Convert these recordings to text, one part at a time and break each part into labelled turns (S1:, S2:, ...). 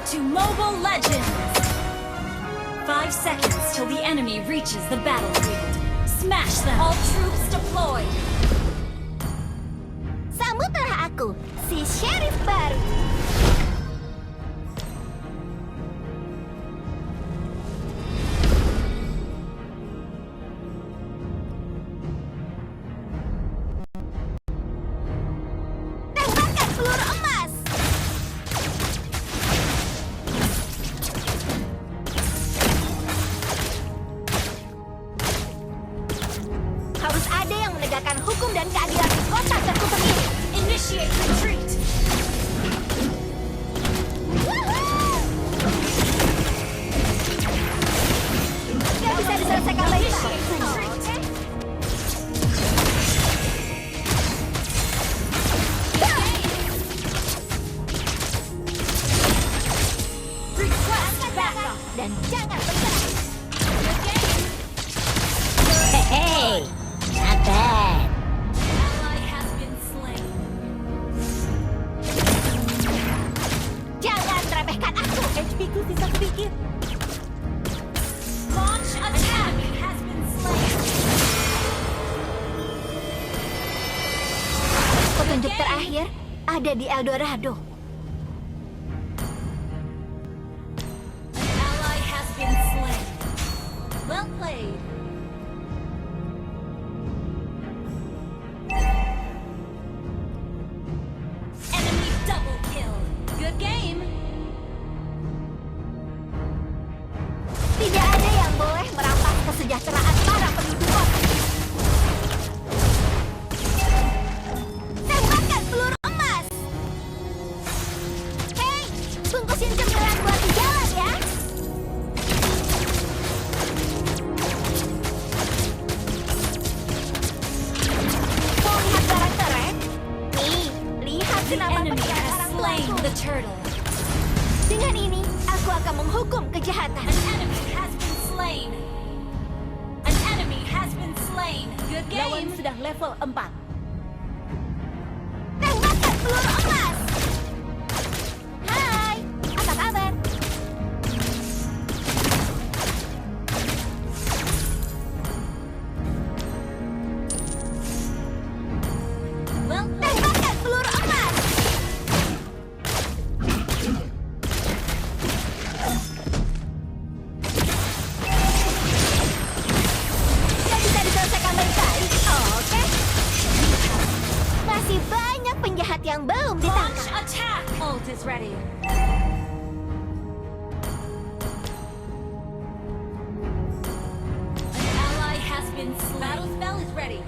S1: to Mobile Legends! 5 seconds till the enemy reaches the battlefield. Smash them! All troops deployed!
S2: Sambutlah aku, si Sheriff baru. Tembakkan peluru emas. Harus ada yang menegakkan hukum dan keadilan di kota tertutup ini.
S1: Initiate retreat!
S2: Gak bisa diselesaikan lagi.
S1: Request backup!
S2: Dan jangan bergerak.
S3: Hey, not bad.
S1: Ally has been slain.
S2: Jangan remehkan aku. HP ku sisa sedikit.
S1: Launch attack! Has been slain.
S2: Petunjuk terakhir ada di Eldorado.
S1: An ally has been slain. Well played. Enemy double kill. Good game.
S2: Tidak ada yang boleh merampas kesejahteraan para penduduk kota. Tembakkan peluru emas. Hei, bungkusin cemilan buat di jalan ya. Mau lihat barang keren? Nih, lihat
S1: The
S2: kenapa
S1: enemy
S2: penjahat
S1: has
S2: orang
S1: slain
S2: tuaku.
S1: the turtle.
S2: Dengan ini, aku akan menghukum kejahatan.
S1: An enemy has been slain. An enemy has been slain. Good
S3: Lawan
S1: game.
S3: sudah level 4.
S2: Tembakkan peluru emas. Hai, apa kabar?
S1: Well played.
S2: Tembakkan peluru emas. Gak bisa diselesaikan baik-baik. Oke. Masih banyak penjahat yang belum
S1: Launch
S2: ditangkap.
S1: attack. Ult is ready. An ally has been slain. Battle spell is ready.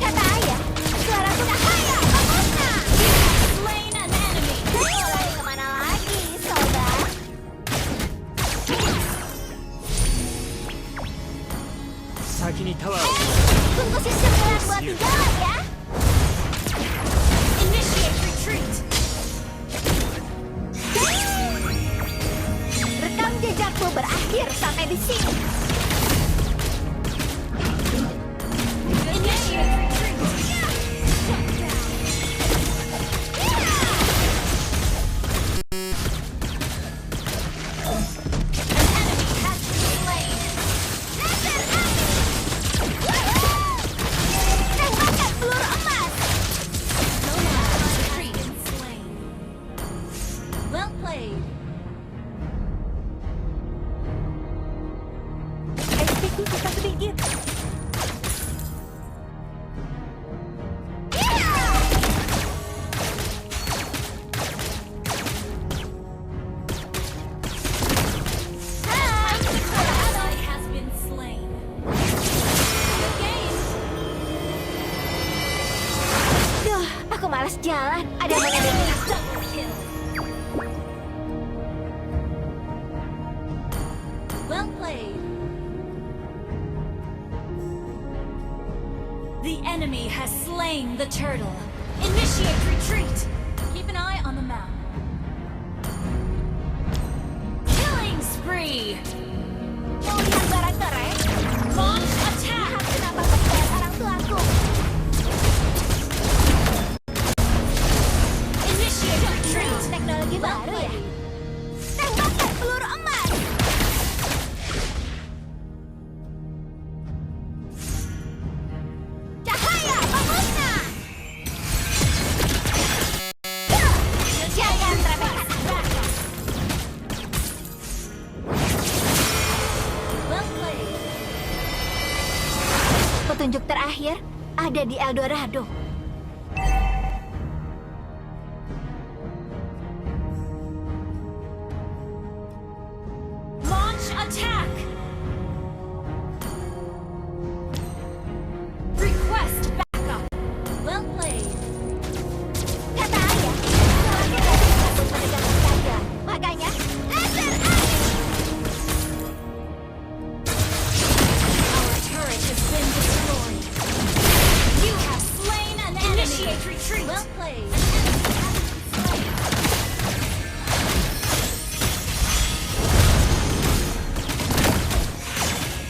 S2: Kata ayah, suaraku tak kaya, bagusnya.
S1: Slain an enemy.
S2: Mau lari kemana lagi, sobat? Bungkusin cemilan buat di jalan ya.
S1: Initiate retreat.
S2: Rekam jejakku berakhir sampai di sini.
S1: Initiate retreat. An enemy has been slain.
S2: Tembakkan peluru emas.
S1: Retreat and slain. Well played.
S2: HP ku sisa sedikit. Hai,
S1: Ally has been slain. Good game.
S2: duh, aku malas jalan. Ada yang mau nyeberin aku.
S1: Double kill. Well played. The enemy has slain the turtle. Initiate retreat. Keep an eye on the map. Killing spree.
S2: Mau lihat barang keren?
S1: Launch attack.
S2: Kenapa Petunjuk terakhir ada di Eldorado.
S1: Launch attack! Request backup! Well played.
S2: Kata ayah, semuanya gak bisa untuk menegakkan saja. Makanya, laser eye!
S1: Our turret has been destroyed. You have slain an enemy. Initiate retreat. Well played.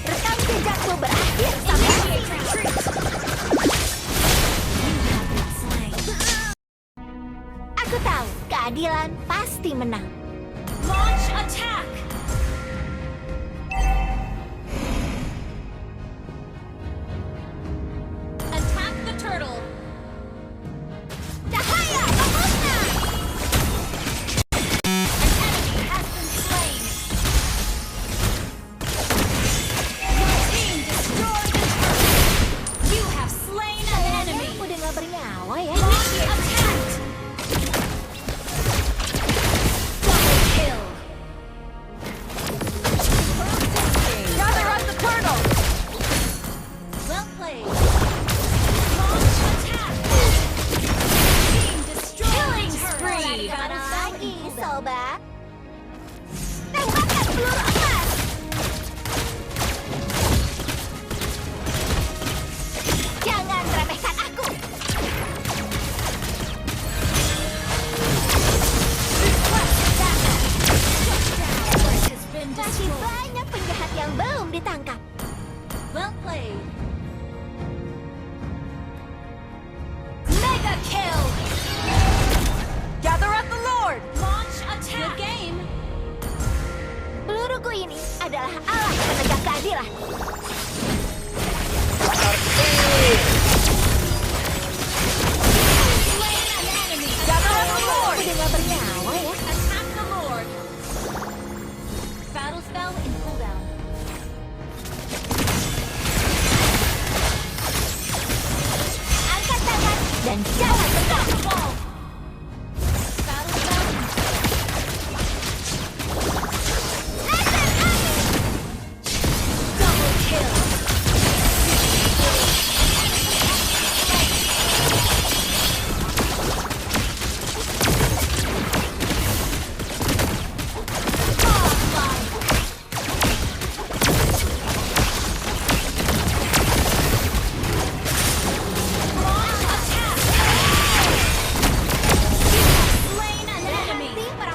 S2: Rekam jejakmu berakhir sampai
S1: Initiate retreat. You have been slain.
S2: aku tahu keadilan pasti menang.
S1: Launch attack! Attack the turtle!
S2: Cahaya memusnah!
S1: An enemy has been slain! Your team destroyed the turtle! You have slain an enemy!
S2: Udah gak bernyawa ya.
S1: Initiate attack! Double kill! Gather up the turtle! Well played! Launch attack! Team destroyed! Killing spree!
S2: Mana lagi, sobat? Tembakan peluru emas! Jangan remehkan aku!
S1: Has been
S2: Masih
S1: destroyed!
S2: banyak penjahat yang belum ditangkap.
S1: Well played! Mega kill! Gather up the Lord! Launch attack! Good game!
S2: Peluruku ini adalah alat penegak keadilan.
S1: Slain an enemy! Gather up the Lord!
S2: Udah gak bernyawa ya.
S1: Attack the Lord! Battle spell in cooldown.
S2: Angkat tangan dan jangan
S1: Stop the ball! Battle spell in double kill! Launch attack! Slain an enemy!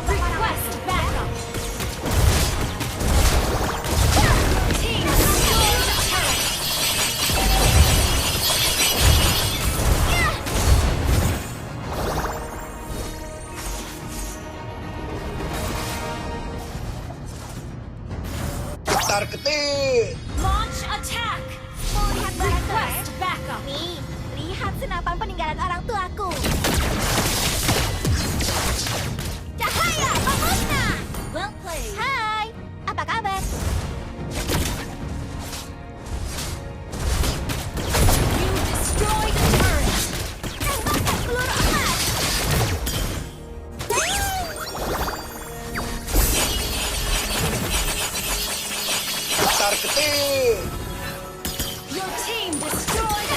S1: Request backup! Team destroyed the turret!
S4: Targeted!
S1: Launch attack!
S2: Mau lihat barang
S1: Request backup!
S2: Nih, lihat senapan peninggalan orang tuaku. Cahaya memusnah!
S1: Well played!
S2: Hai, apa kabar?
S1: You destroyed the turret!
S2: Tembakan peluru emas!
S4: Targeted!
S1: Your team destroyed